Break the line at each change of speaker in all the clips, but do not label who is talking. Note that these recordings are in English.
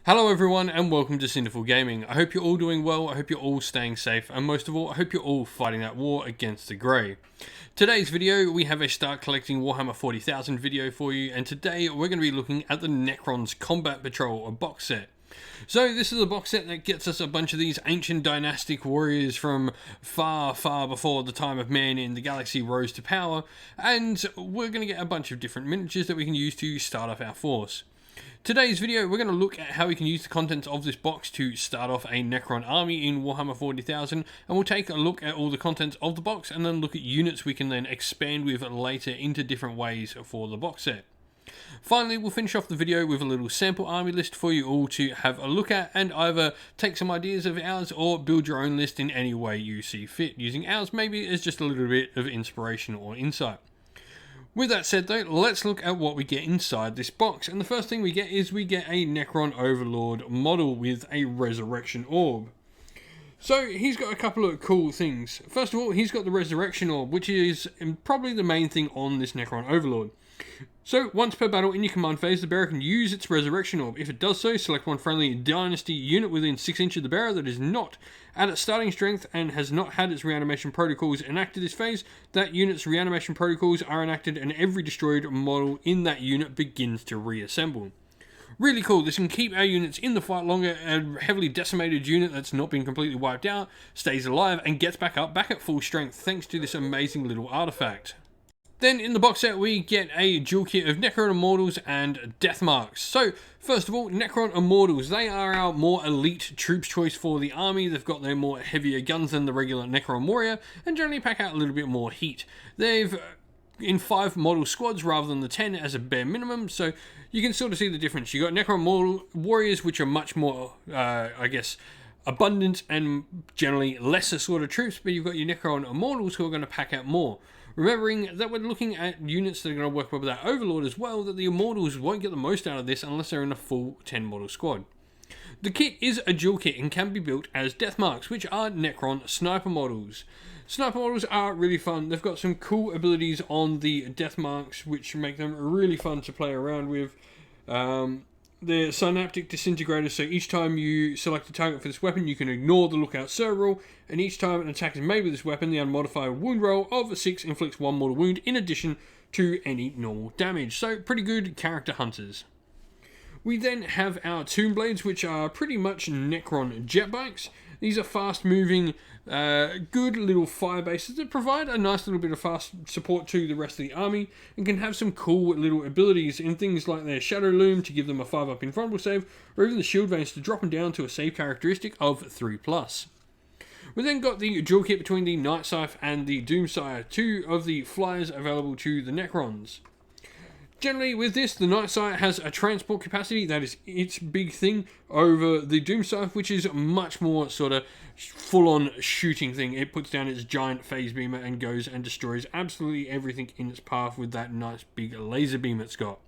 Hello everyone and welcome to Cinderful Gaming. I hope you're all doing well, I hope you're all staying safe, and most of all, I hope you're all fighting that war against the Grey. Today's video, we have a Start Collecting Warhammer 40,000 video for you, and today we're going to be looking at the Necrons Combat Patrol box set. So this is a box set that gets us a bunch of these ancient dynastic warriors from far, far before the time of man in the galaxy rose to power, and we're going to get a bunch of different miniatures that we can use to start off our force. Today's video, we're going to look at how we can use the contents of this box to start off a Necron army in Warhammer 40,000, and we'll take a look at all the contents of the box and then look at units we can then expand with later into different ways for the box set. Finally, we'll finish off the video with a little sample army list for you all to have a look at and either take some ideas of ours or build your own list in any way you see fit, using ours maybe as just a little bit of inspiration or insight. With that said though, let's look at what we get inside this box, and the first thing we get is we get a Necron Overlord model with a Resurrection Orb. So he's got a couple of cool things. First of all, he's got the Resurrection Orb, which is probably the main thing on this Necron Overlord. So once per battle in your command phase, the bearer can use its Resurrection Orb. If it does so, select one friendly Dynasty unit within 6 inches of the bearer that is not at its starting strength and has not had its reanimation protocols enacted this phase. That unit's reanimation protocols are enacted and every destroyed model in that unit begins to reassemble. Really cool. This can keep our units in the fight longer. A heavily decimated unit that's not been completely wiped out stays alive and gets back up, back at full strength thanks to this amazing little artifact. Then in the box set we get a dual kit of Necron Immortals and Death Marks. So first of all, Necron Immortals, they are our more elite troops choice for the army. They've got their more heavier guns than the regular Necron Warrior and generally pack out a little bit more heat. They've in 5 model squads rather than the 10 as a bare minimum, so you can sort of see the difference. You got Necron model warriors which are much more, abundant and generally lesser sort of troops, but you've got your Necron Immortals who are going to pack out more. Remembering that we're looking at units that are going to work well with that Overlord as well, that the Immortals won't get the most out of this unless they're in a full 10 model squad. The kit is a dual kit and can be built as Death Marks, which are Necron Sniper models. Sniper models are really fun. They've got some cool abilities on the Death Marks which make them really fun to play around with. They're synaptic disintegrators, so each time you select a target for this weapon, you can ignore the lookout serve rule, and each time an attack is made with this weapon, the unmodified wound roll of 6 inflicts 1 mortal wound in addition to any normal damage. So pretty good character hunters. We then have our Tomb Blades, which are pretty much Necron jet bikes. These are fast moving, good little fire bases that provide a nice little bit of fast support to the rest of the army and can have some cool little abilities in things like their Shadow Loom to give them a 5-up invulnerable save, or even the Shield Veins to drop them down to a save characteristic of 3+. We then got the dual kit between the Night Scythe and the Doomsire, 2 of the flyers available to the Necrons. Generally, with this, the Night Scythe has a transport capacity, that is its big thing, over the Doom Scythe, which is much more sort of full-on shooting thing. It puts down its giant phase beamer and goes and destroys absolutely everything in its path with that nice big laser beam it's got.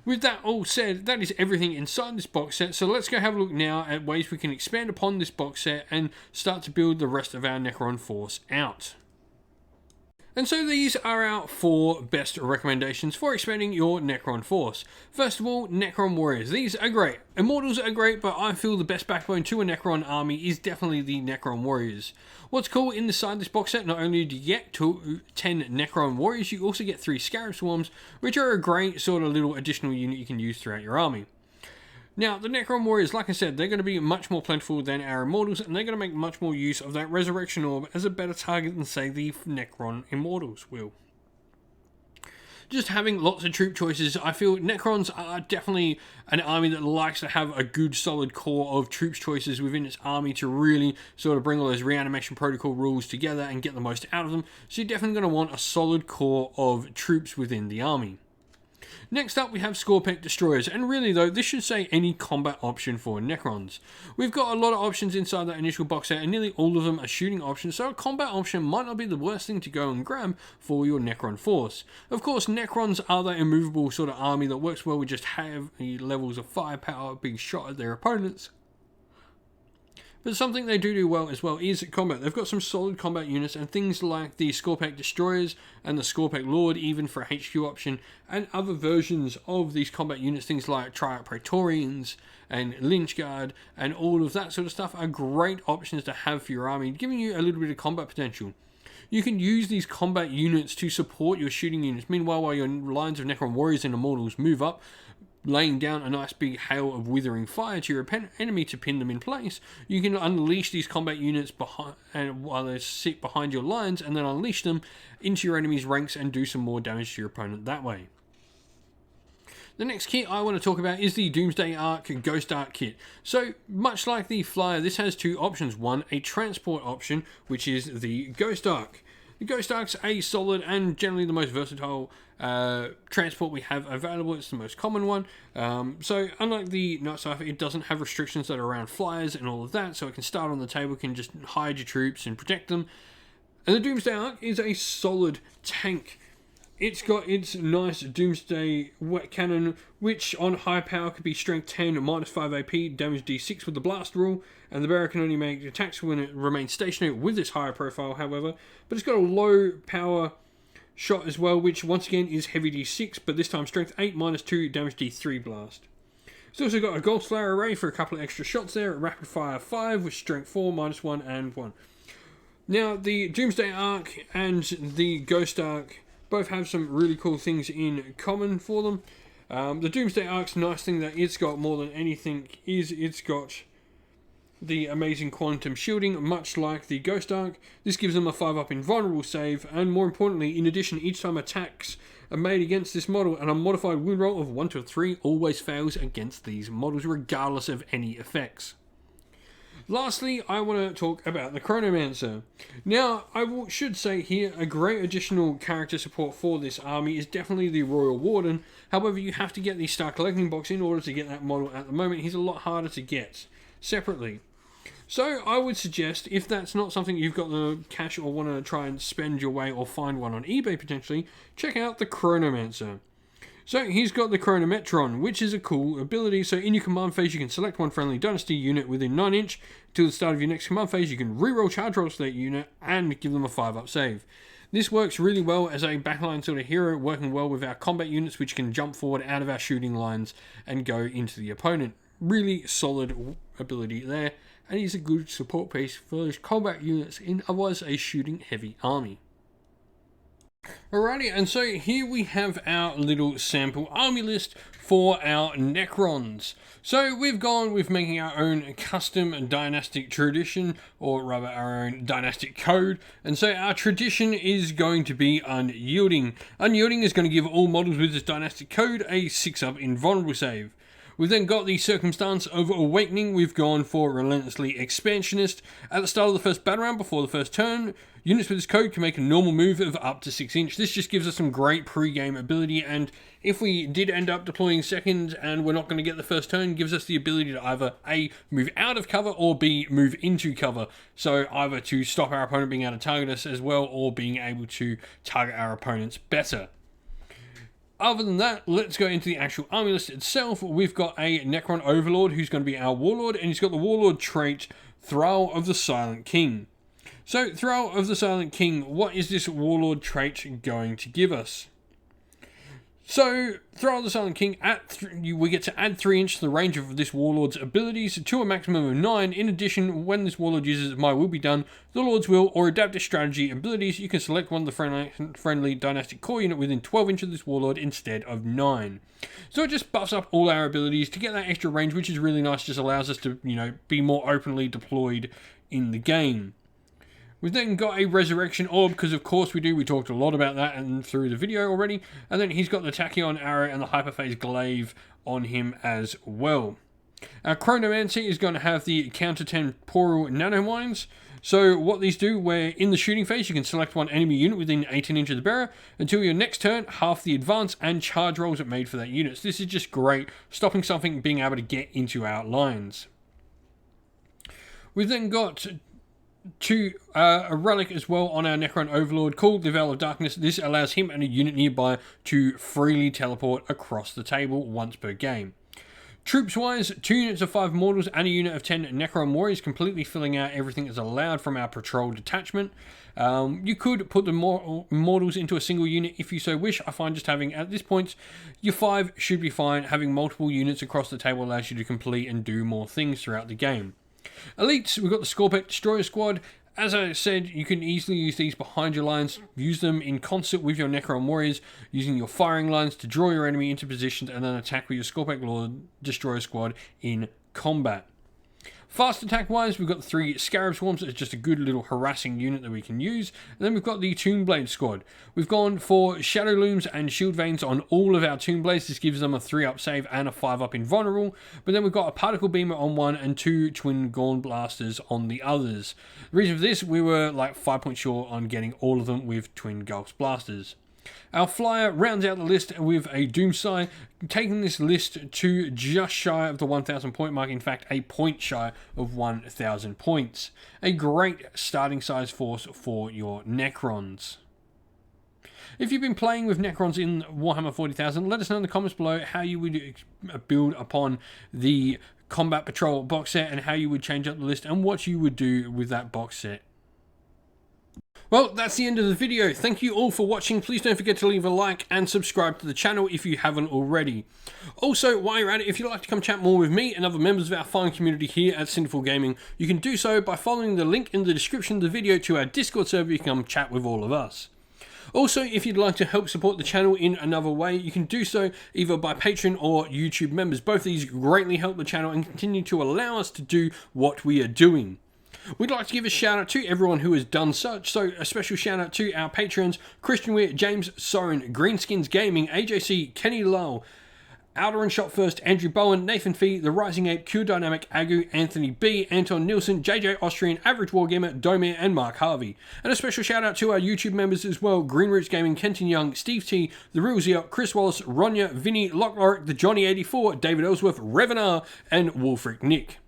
With that all said, that is everything inside this box set, so let's go have a look now at ways we can expand upon this box set and start to build the rest of our Necron force out. And so these are our 4 best recommendations for expanding your Necron force. First of all, Necron Warriors. These are great. Immortals are great, but I feel the best backbone to a Necron army is definitely the Necron Warriors. What's cool inside this box set, not only do you get 10 Necron Warriors, you also get 3 Scarab Swarms, which are a great sort of little additional unit you can use throughout your army. Now, the Necron Warriors, like I said, they're going to be much more plentiful than our Immortals, and they're going to make much more use of that Resurrection Orb as a better target than, say, the Necron Immortals will. Just having lots of troop choices, I feel Necrons are definitely an army that likes to have a good solid core of troops choices within its army to really sort of bring all those reanimation protocol rules together and get the most out of them, so you're definitely going to want a solid core of troops within the army. Next up we have Scorpec Destroyers, and really though, this should say any combat option for Necrons. We've got a lot of options inside that initial box set, and nearly all of them are shooting options, so a combat option might not be the worst thing to go and grab for your Necron force. Of course, Necrons are that immovable sort of army that works well with just heavy levels of firepower being shot at their opponents. But something they do well as well is combat. They've got some solid combat units and things like the Scorpack Destroyers and the Scorpack Lord, even for a HQ option, and other versions of these combat units, things like Triarch Praetorians and Lynchguard and all of that sort of stuff are great options to have for your army, giving you a little bit of combat potential. You can use these combat units to support your shooting units. Meanwhile, while your lines of Necron Warriors and Immortals move up, laying down a nice big hail of withering fire to your enemy to pin them in place, you can unleash these combat units while they sit behind your lines, and then unleash them into your enemy's ranks and do some more damage to your opponent that way. The next kit I want to talk about is the Doomsday Ark Ghost Ark kit. So, much like the Flyer, this has two options. One, a transport option, which is the Ghost Ark. The Ghost Ark's a solid and generally the most versatile transport we have available. It's the most common one. So unlike the Night Cypher, it doesn't have restrictions that are around flyers and all of that. So it can start on the table, can just hide your troops and protect them. And the Doomsday Ark is a solid tank. It's got its nice Doomsday wet cannon, which on high power could be strength 10, -5 AP, damage D6 with the blast rule, and the bearer can only make attacks when it remains stationary with this higher profile, however. But it's got a low power shot as well, which once again is heavy D6, but this time strength 8, -2, damage D3 blast. It's also got a Gold Slayer array for a couple of extra shots there, rapid fire 5 with strength 4, -1, and 1. Now, the Doomsday Ark and the Ghost Ark both have some really cool things in common for them. The Doomsday Ark's nice thing that it's got more than anything is it's got the amazing quantum shielding, much like the Ghost Ark. This gives them a 5-up invulnerable save, and more importantly, in addition, each time attacks are made against this model, an unmodified wound roll of 1 to 3 always fails against these models, regardless of any effects. Lastly, I want to talk about the Chronomancer. Now, should say here, a great additional character support for this army is definitely the Royal Warden. However, you have to get the Star Collecting Box in order to get that model at the moment. He's a lot harder to get separately. So, I would suggest, if that's not something you've got the cash or want to try and spend your way or find one on eBay potentially, check out the Chronomancer. So he's got the Chronometron, which is a cool ability. So in your command phase, you can select one friendly dynasty unit within 9 inch. Till the start of your next command phase, you can reroll charge rolls to that unit and give them a 5-up save. This works really well as a backline sort of hero, working well with our combat units, which can jump forward out of our shooting lines and go into the opponent. Really solid ability there, and he's a good support piece for those combat units in otherwise a shooting heavy army. Alrighty, and so here we have our little sample army list for our Necrons. So we've gone with making our own custom dynastic tradition, or rather our own dynastic code, and so our tradition is going to be Unyielding. Unyielding is going to give all models with this dynastic code a 6-up invulnerable save. We've then got the Circumstance of Awakening. We've gone for Relentlessly Expansionist. At the start of the first battle round, before the first turn, units with this code can make a normal move of up to 6 inch. This just gives us some great pre-game ability, and if we did end up deploying second and we're not going to get the first turn, gives us the ability to either A, move out of cover, or B, move into cover. So either to stop our opponent being able to target us as well, or being able to target our opponents better. Other than that, let's go into the actual army list itself. We've got a Necron Overlord who's going to be our Warlord, and he's got the Warlord trait, Thrall of the Silent King. So, Thrall of the Silent King, what is this Warlord trait going to give us? So, Thrall of the Silent King, we get to add 3 inch to the range of this Warlord's abilities to a maximum of 9. In addition, when this Warlord uses My Will Be Done, the Lord's Will, or Adaptive Strategy abilities, you can select one of the friendly Dynastic Core unit within 12 inch of this Warlord instead of 9. So it just buffs up all our abilities to get that extra range, which is really nice, just allows us to, be more openly deployed in the game. We've then got a Resurrection Orb, because of course we do. We talked a lot about that and through the video already. And then he's got the Tachyon Arrow and the Hyperphase Glaive on him as well. Our Chronomancer is going to have the Counter-Temporal Nanomines. So what these do, where in the shooting phase you can select one enemy unit within 18 inches of the bearer. Until your next turn, half the advance and charge rolls are made for that unit. So this is just great, stopping something being able to get into our lines. We've then got a relic as well on our Necron Overlord called the Veil of Darkness. This allows him and a unit nearby to freely teleport across the table once per game. Troops wise, 2 units of 5 mortals and a unit of 10 Necron warriors, completely filling out everything that's allowed from our patrol detachment. You could put the mortals into a single unit if you so wish. I find just having, at this point, your 5 should be fine. Having multiple units across the table allows you to complete and do more things throughout the game. Elites, we've got the Scorpec Destroyer Squad. As I said, you can easily use these behind your lines, use them in concert with your Necron warriors, using your firing lines to draw your enemy into positions and then attack with your Scorpec Lord Destroyer Squad in combat. Fast attack wise, we've got the 3 Scarab Swarms. It's just a good little harassing unit that we can use. And then we've got the Toon Blade Squad. We've gone for Shadow Looms and Shield Veins on all of our Toon Blades. This gives them a 3-up save and a 5-up invulnerable. But then we've got a Particle Beamer on one and 2 Twin Gorn Blasters on the others. The reason for this, we were like 5 points short on getting all of them with Twin Gulps Blasters. Our flyer rounds out the list with a Doomsday, taking this list to just shy of the 1,000 point mark, in fact a point shy of 1,000 points. A great starting size force for your Necrons. If you've been playing with Necrons in Warhammer 40,000, let us know in the comments below how you would build upon the Combat Patrol box set and how you would change up the list and what you would do with that box set. Well, that's the end of the video. Thank you all for watching. Please don't forget to leave a like and subscribe to the channel if you haven't already. Also, while you're at it, if you'd like to come chat more with me and other members of our fine community here at Sinful Gaming, you can do so by following the link in the description of the video to our Discord server. You can come chat with all of us. Also, if you'd like to help support the channel in another way, you can do so either by Patreon or YouTube members. Both of these greatly help the channel and continue to allow us to do what we are doing. We'd like to give a shout out to everyone who has done such, so a special shout out to our patrons: Christian Weir, James Soren, Greenskins Gaming, AJC, Kenny Lull, Outer and Shot First, Andrew Bowen, Nathan Fee, The Rising Ape, Q Dynamic, Agu, Anthony B, Anton Nielsen, JJ Austrian, Average Wargamer, Domir, and Mark Harvey. And a special shout out to our YouTube members as well: Green Roots Gaming, Kenton Young, Steve T, The Real Zio, Chris Wallace, Ronya, Vinny, Lockloric, The Johnny84, David Ellsworth, Revenar, and Wolfric Nick.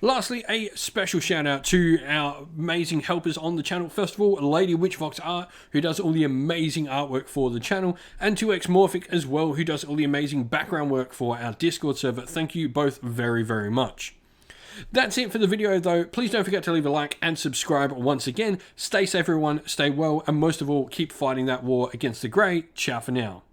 Lastly, a special shout out to our amazing helpers on the channel. First of all, Lady Witchvox Art, who does all the amazing artwork for the channel, and to Xmorphic as well, who does all the amazing background work for our Discord server. Thank you both very, very much. That's it for the video though. Please don't forget to leave a like and subscribe once again. Stay safe everyone, stay well, and most of all, keep fighting that war against the grey. Ciao for now.